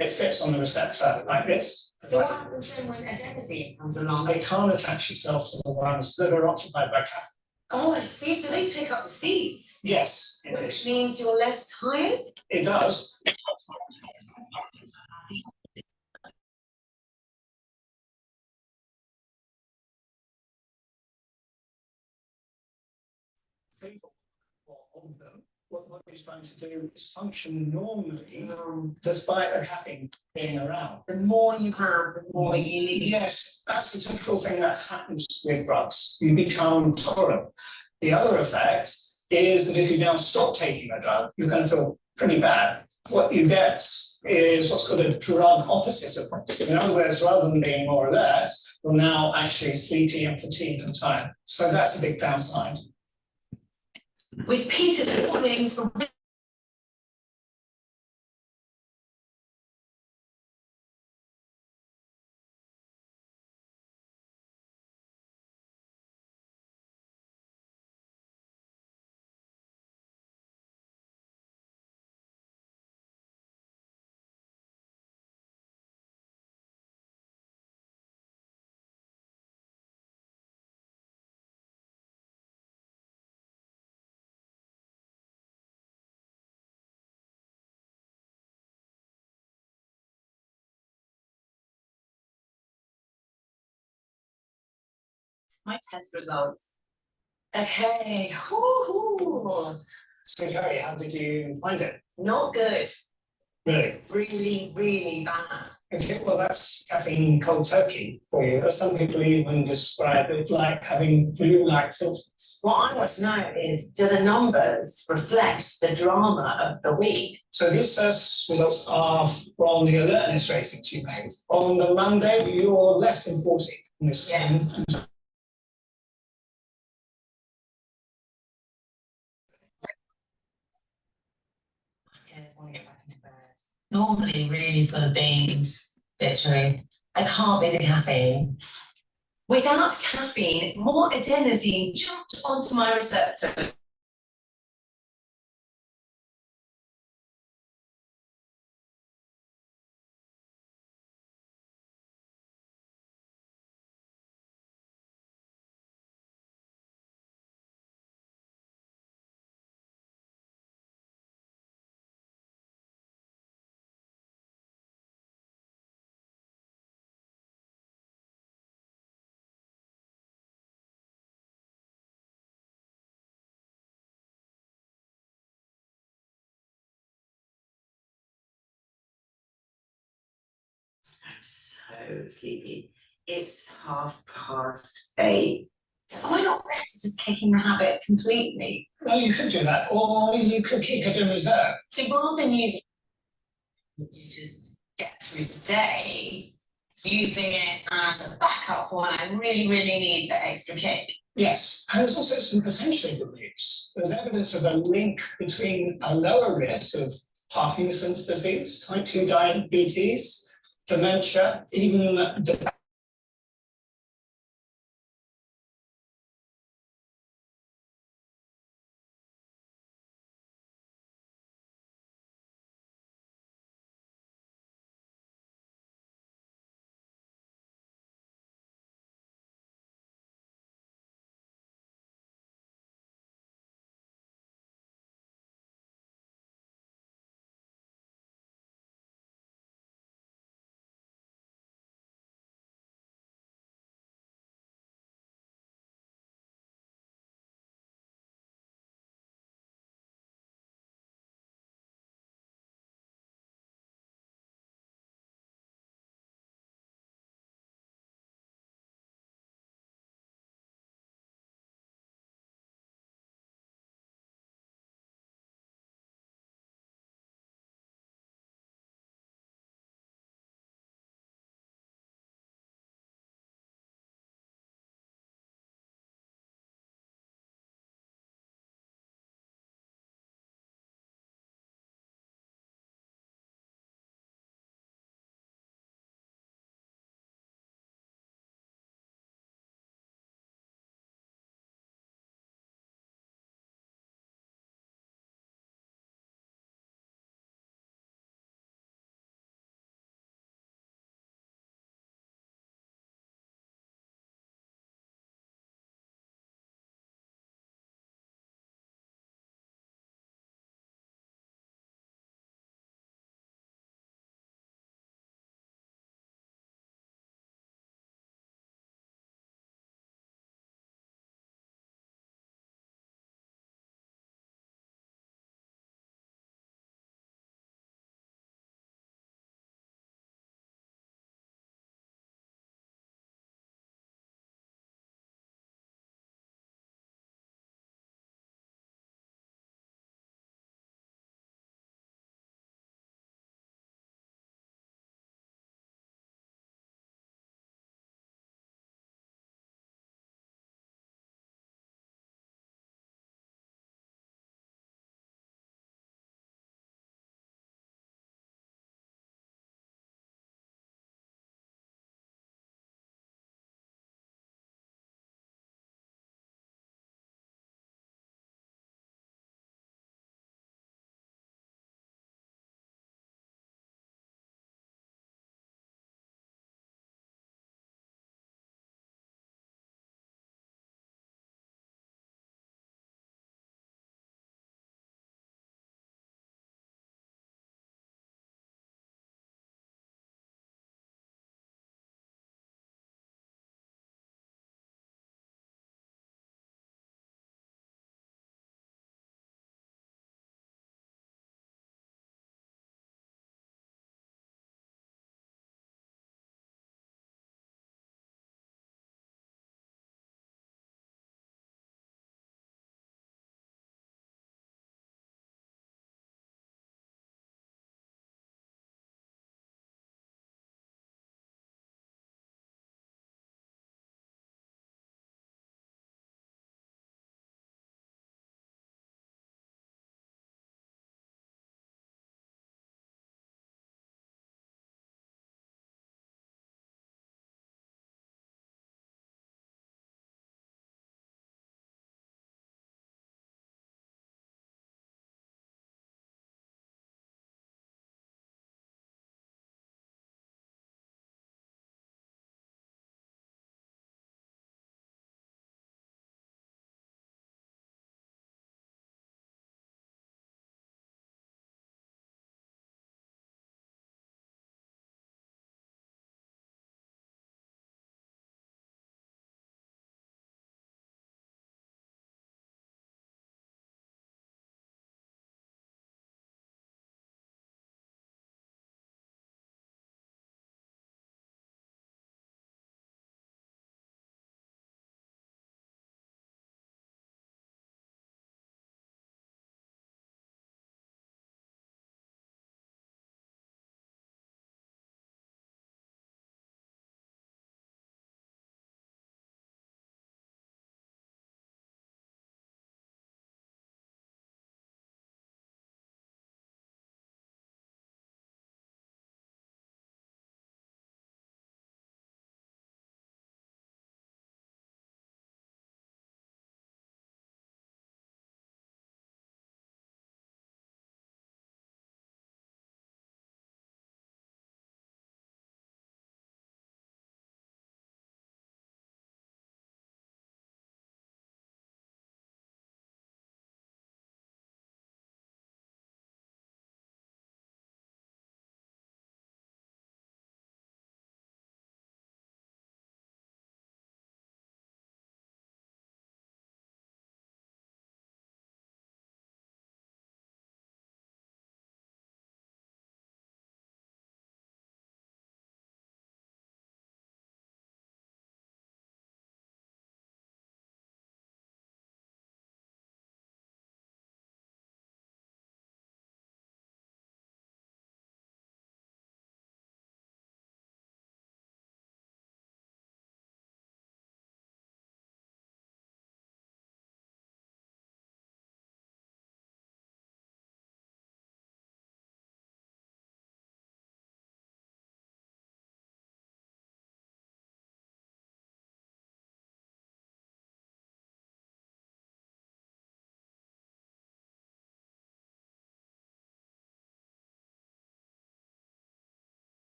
It fits on the receptor like this. So what happens then when adenosine comes along? It can't attach itself to the ones that are occupied by caffeine. Oh, I see. So they take up the seats. Yes, which means you're less tired. It does. Of them, what it's trying to do is function normally, despite the caffeine being around. The more you have, the more you need. Yes, that's the typical thing that happens with drugs. You become tolerant. The other effect is that if you now stop taking the drug, you're going to feel pretty bad. What you get is what's called a drug opposite effect. So in other words, rather than being more or less, you're now actually sleepy and fatigued and tired. So that's a big downside. With Peter's warnings from my test results. Okay. Woo-hoo. So Gary, how did you find it? Not good. Really? Really, really bad. Okay, well that's caffeine cold turkey for you. Some people even describe it like having flu-like symptoms. What I want to know is, do the numbers reflect the drama of the week? So these first results are from the alertness ratings you made. On the Monday, you were less than 40 in this scan. I want to get back into bed. Normally really full of beans, literally. I can't be the caffeine. Without caffeine, more adenosine jumped onto my receptor. I'm so sleepy. It's 8:30. Am I not better just kicking the habit completely? Well, you could do that, or you could keep it in reserve. So rather than using it to just get through the day, using it as a backup when I really, really need the extra kick. Yes, and there's also some potentially good news. There's evidence of a link between a lower risk of Parkinson's disease, type 2 diabetes, dementia, even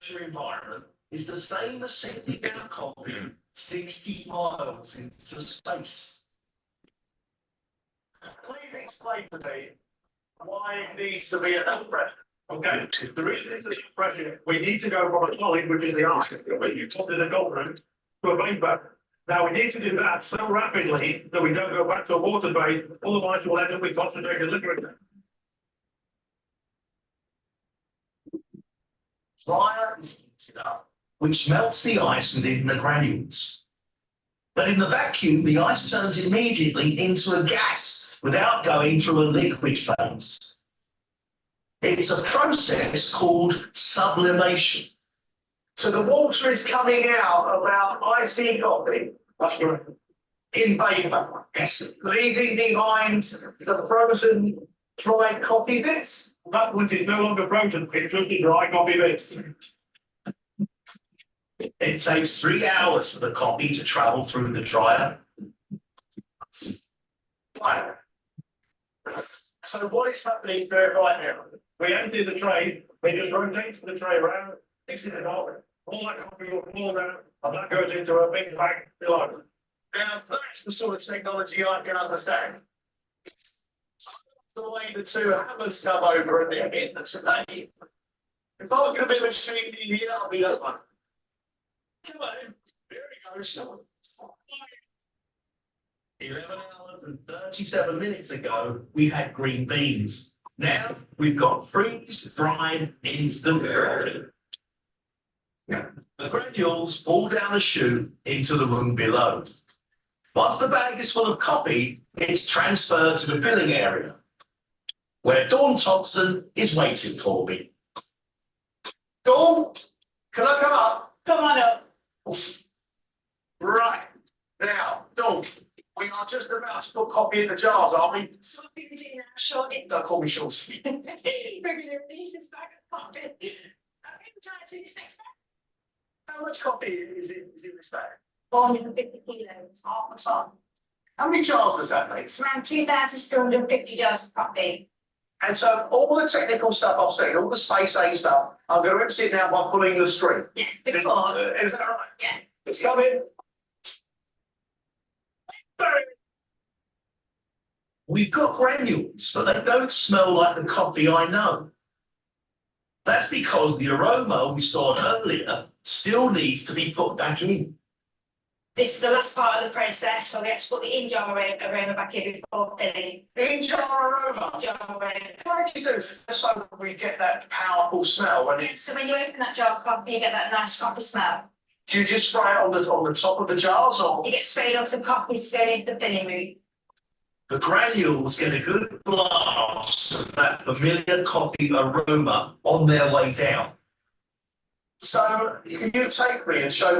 pressure environment is the same as sending our coffee 60 miles into space. Please explain to me why it needs to be at that pressure. Okay, the reason it's at that pressure, we need to go from a solid, which is the ice, when you put in a doldrum, to a vapor. Now, we need to do that so rapidly that we don't go back to a water base, otherwise we'll end up with concentrated liquid. Dryer is heated up, which melts the ice within the granules. But in the vacuum, the ice turns immediately into a gas without going through a liquid phase. It's a process called sublimation. So the water is coming out of our icy coffee. That's correct. In vapor. Yes. Leaving behind the frozen dry coffee bits. That which is no longer frozen, it's just the dry coffee bits. It takes 3 hours for the coffee to travel through the dryer. Right. So what is happening to it right now? We empty the tray, we just rotate the tray around, mix it in all that coffee will fall down, and that goes into a big bag below. Now, that's the sort of technology I can understand. The way the two hammers come over and they hit the today. If I was going to be a machine in here, I'll be that one. Come on, there we go, so. 11 hours and 37 minutes ago, we had green beans. Now we've got freeze-dried instant gravity. The granules fall down a chute into the room below. Once the bag is full of coffee, it's transferred to the filling area, where Dawn Thompson is waiting for me. Dawn, can I come up? Come on up. Right, now, Dawn, we are just about to put coffee in the jars, aren't we? Something to do now, shortly. Don't call me short. Bringing in this bag of coffee. I think we're trying to do this next time. How much coffee is in this bag? 450 kilos, half a ton. How many jars does that make? It's around 2,250 jars of coffee. And so all the technical stuff I've said, all the space age stuff, I'm going to empty it now by pulling the string. Yeah, Is before. is that right? Yeah. It's coming. We've got granules, but they don't smell like the coffee I know. That's because the aroma we saw earlier still needs to be put back in. This is the last part of the process, so we have to put the in-jar aroma back in before filling. In-jar aroma. Jar aroma. What do you do so that we get that powerful smell? When it, So when you open that jar of coffee, you get that nice coffee smell. do you just spray it on the top of the jars, or You get sprayed off the coffee to go into the filling room. The granules get a good blast of that familiar coffee aroma on their way down. so? Can you take me and show